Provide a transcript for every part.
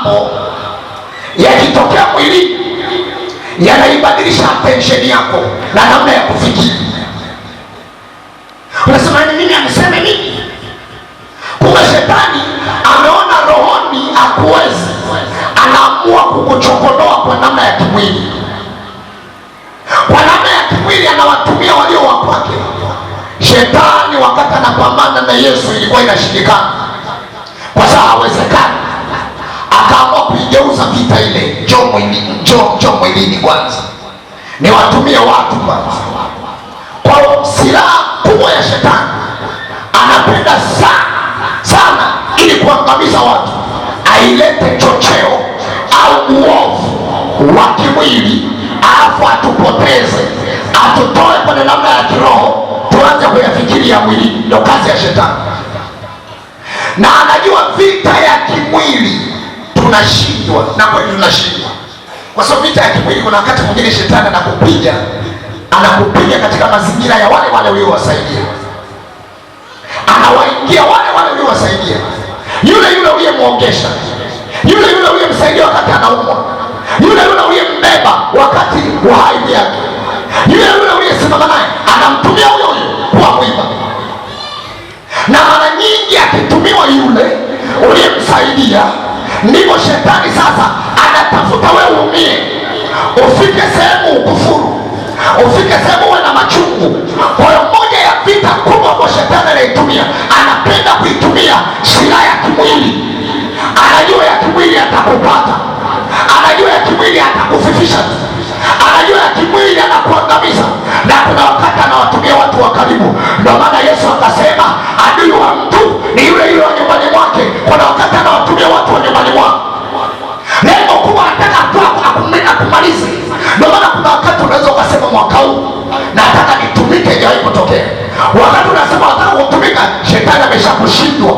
mambo yakitokea mwilini yanaibadilisha attention yako na namna ya kufikiri. Unasema nini amesema nini? Kumbe shetani ameona rohoni hakuwezi, anaamua kukuchokonoa kwa namna ya kimwili. Kwa namna ya kimwili anawatumia walio wa kwake. Shetani wakati anapambana na Yesu ilikuwa inashindikana, kwa sababu hawezekani. Akaamua kuigeuza vita ile, njoo mwilini kwanza, niwatumie watu kwanza. Kwa silaha kubwa ya shetani, anapenda sana ili kuangamiza watu, ailete chocheo au uovu wa kimwili, alafu atupoteze, atutoe kwenye namna ya kiroho, tuanze kuyafikiria mwili. Ndio kazi ya shetani, na anajua vita ya kimwili tunashindwa, na kweli tunashindwa. Kwa sababu vita ya kimwili, kuna wakati mwingine shetani anakupiga katika mazingira ya wale uliowasaidia, anawaingia wale uliowasaidia, yule uliyemwongesha, yule uliyemsaidia wakati anaumwa, yule uliyembeba wakati wa haidi yake, yule uliyesimama naye, anamtumia huyo kuwa mwiba. Na mara nyingi akitumiwa yule uliyemsaidia, ndivyo shetani sasa anatafuta wewe uumie, ufike sehemu ukufuru, ufike sehemu uwe na machungu. Kwa hiyo moja ya vita kubwa kwa shetani anaitumia, anapenda kuitumia silaha ya kimwili. Anajua ya kimwili atakupata, anajua ya kimwili atakufifisha, anajua ya kimwili anakuangamiza, na kuna wakati anawatumia watu wa karibu. Ndio maana Yesu akasema adui wa mtu ni yule wa nyumbani mwake. Kuna wakati anawatumia watu wa nyumbani mwake, lengo kubwa anataka akumalize. Ndio maana kuna wakati unaweza ukasema mwaka huu nataka nitumike, haijawahi kutokea. Wakati unasema nataka kutumika, shetani ameshakushindwa,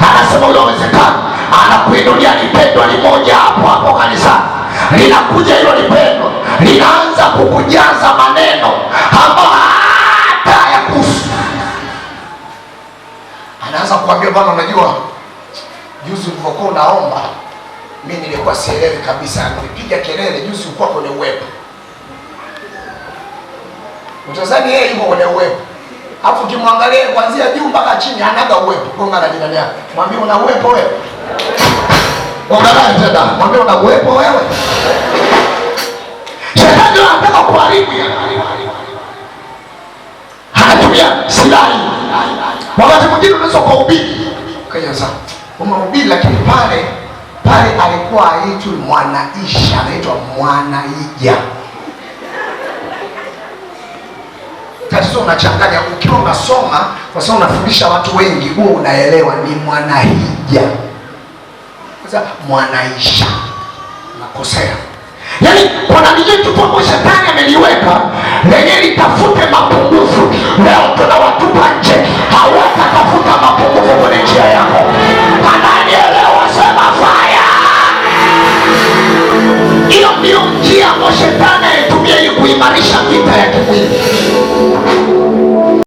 anasema ule hawezekani, anakuinulia lipendwa limoja hapo kanisani. Linakuja hilo lipendwa, linaanza kukujaza maneno ambayo hata ya kufu. Anaanza kuambia bwana, unajua juzi ulivyokuwa unaomba, mimi nilikuwa sielewi kabisa, nilipiga kelele juzi, ulikuwa kwenye uwepo. Utazani yeye yuko kwenye uwepo, alafu ukimwangalia kuanzia juu mpaka chini anaga uwepo. Gonga na jirani yako, mwambie una uwepo wewe. Gonga na tena, mwambie una uwepo wewe. Shetani anataka kuharibu, anatumia silaha. Wakati mwingine unaweza kuhubiri kaja umehubiri, lakini pale alikuwa aitwa Mwanaisha, anaitwa Mwanaija. Tatizo unachanganya, ukiwa unasoma kwa sababu unafundisha watu wengi, huo unaelewa ni Mwanahija. Sasa Mwanaisha nakosea. Yaani kuna vitu kwa shetani ameliweka lenye